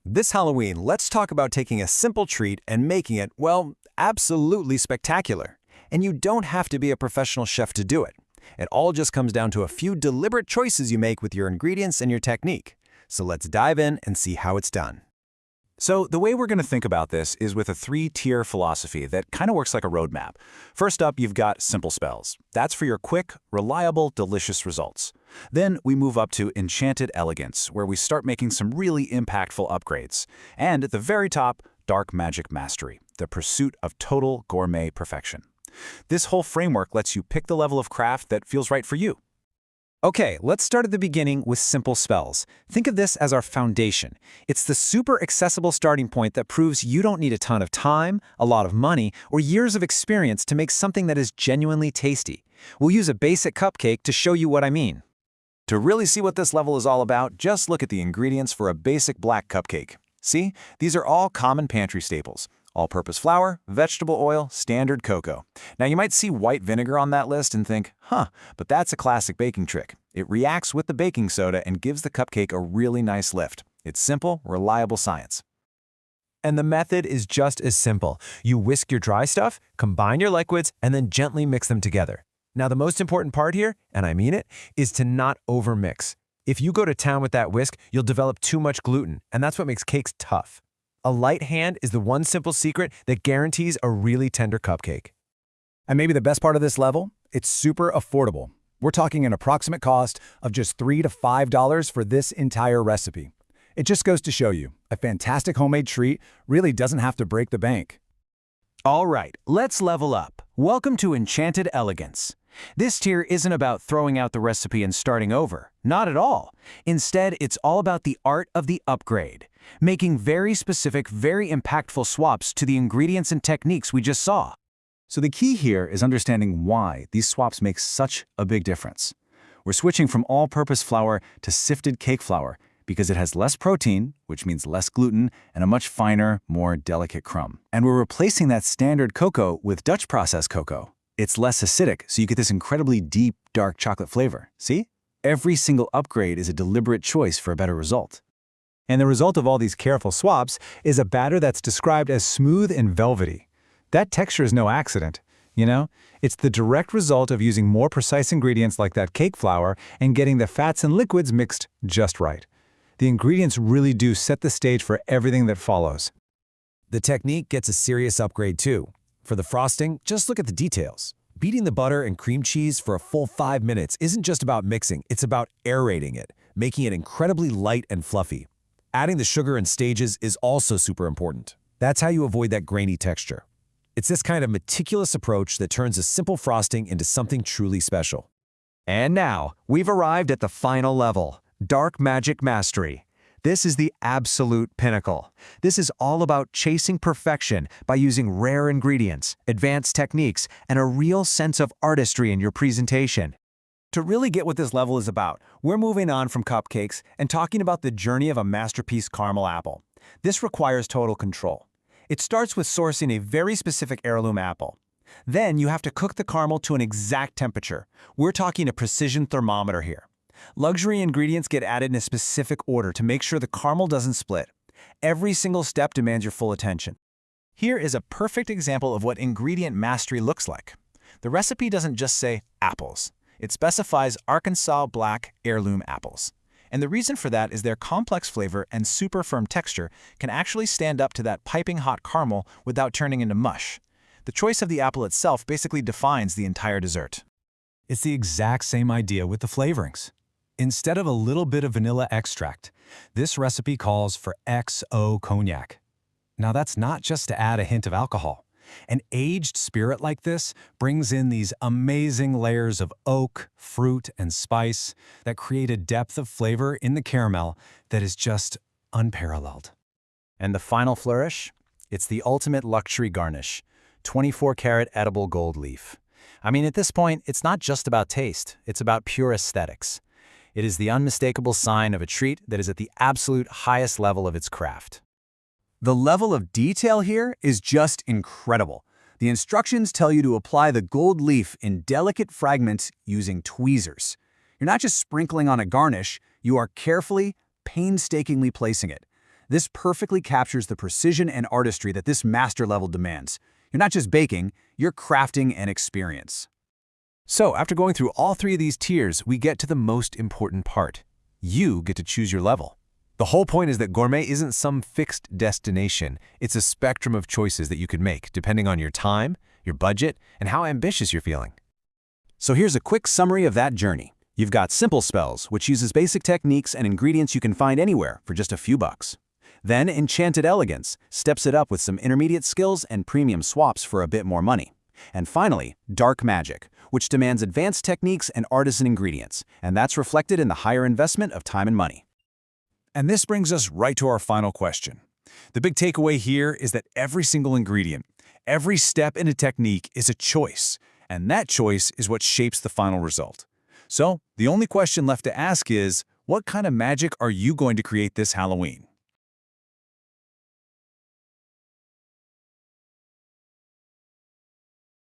This Halloween, let's talk about taking a simple treat and making it, well, absolutely spectacular. And you don't have to be a professional chef to do it. It all just comes down to a few deliberate choices you make with your ingredients and your technique. So let's dive in and see how it's done. So the way we're going to think about this is with a three-tier philosophy that kind of works like a roadmap. First up, you've got simple spells. That's for your quick, reliable, delicious results. Then we move up to enchanted elegance, where we start making some really impactful upgrades. And at the very top, dark magic mastery, the pursuit of total gourmet perfection. This whole framework lets you pick the level of craft that feels right for you. Okay, let's start at the beginning with simple spells. Think of this as our foundation. It's the super accessible starting point that proves you don't need a ton of time, a lot of money, or years of experience to make something that is genuinely tasty. We'll use a basic cupcake to show you what I mean. To really see what this level is all about, just look at the ingredients for a basic black cupcake. See, these are all common pantry staples. All-purpose flour, vegetable oil, standard cocoa. Now you might see white vinegar on that list and think, but that's a classic baking trick. It reacts with the baking soda and gives the cupcake a really nice lift. It's simple, reliable science. And the method is just as simple. You whisk your dry stuff, combine your liquids, and then gently mix them together. Now the most important part here, and I mean it, is to not overmix. If you go to town with that whisk, you'll develop too much gluten, and that's what makes cakes tough. A light hand is the one simple secret that guarantees a really tender cupcake. And maybe the best part of this level, it's super affordable. We're talking an approximate cost of just $3 to $5 for this entire recipe. It just goes to show you, a fantastic homemade treat really doesn't have to break the bank. All right, let's level up. Welcome to Enchanted Elegance. This tier isn't about throwing out the recipe and starting over. Not at all. Instead, it's all about the art of the upgrade, making very specific, very impactful swaps to the ingredients and techniques we just saw. So the key here is understanding why these swaps make such a big difference. We're switching from all-purpose flour to sifted cake flour because it has less protein, which means less gluten, and a much finer, more delicate crumb. And we're replacing that standard cocoa with Dutch processed cocoa. It's less acidic, so you get this incredibly deep, dark chocolate flavor. See? Every single upgrade is a deliberate choice for a better result. And the result of all these careful swaps is a batter that's described as smooth and velvety. That texture is no accident, you know? It's the direct result of using more precise ingredients like that cake flour and getting the fats and liquids mixed just right. The ingredients really do set the stage for everything that follows. The technique gets a serious upgrade too. For the frosting, just look at the details. Beating the butter and cream cheese for a full 5 minutes isn't just about mixing, it's about aerating it, making it incredibly light and fluffy. Adding the sugar in stages is also super important. That's how you avoid that grainy texture. It's this kind of meticulous approach that turns a simple frosting into something truly special. And now, we've arrived at the final level, Dark Magic Mastery. This is the absolute pinnacle. This is all about chasing perfection by using rare ingredients, advanced techniques, and a real sense of artistry in your presentation. To really get what this level is about, we're moving on from cupcakes and talking about the journey of a masterpiece caramel apple. This requires total control. It starts with sourcing a very specific heirloom apple. Then you have to cook the caramel to an exact temperature. We're talking a precision thermometer here. Luxury ingredients get added in a specific order to make sure the caramel doesn't split. Every single step demands your full attention. Here is a perfect example of what ingredient mastery looks like. The recipe doesn't just say apples. It specifies Arkansas Black heirloom apples. And the reason for that is their complex flavor and super firm texture can actually stand up to that piping hot caramel without turning into mush. The choice of the apple itself basically defines the entire dessert. It's the exact same idea with the flavorings. Instead of a little bit of vanilla extract, this recipe calls for XO cognac. Now that's not just to add a hint of alcohol. An aged spirit like this brings in these amazing layers of oak, fruit, and spice that create a depth of flavor in the caramel that is just unparalleled. And the final flourish? It's the ultimate luxury garnish, 24-karat edible gold leaf. I mean, at this point, it's not just about taste, it's about pure aesthetics. It is the unmistakable sign of a treat that is at the absolute highest level of its craft. The level of detail here is just incredible. The instructions tell you to apply the gold leaf in delicate fragments using tweezers. You're not just sprinkling on a garnish, you are carefully, painstakingly placing it. This perfectly captures the precision and artistry that this master level demands. You're not just baking, you're crafting an experience. So, after going through all three of these tiers, we get to the most important part. You get to choose your level. The whole point is that gourmet isn't some fixed destination. It's a spectrum of choices that you can make, depending on your time, your budget, and how ambitious you're feeling. So here's a quick summary of that journey. You've got Simple Spells, which uses basic techniques and ingredients you can find anywhere for just a few bucks. Then Enchanted Elegance steps it up with some intermediate skills and premium swaps for a bit more money. And finally, Dark Magic, which demands advanced techniques and artisan ingredients, and that's reflected in the higher investment of time and money. And this brings us right to our final question. The big takeaway here is that every single ingredient, every step in a technique is a choice, and that choice is what shapes the final result. So, the only question left to ask is, what kind of magic are you going to create this Halloween?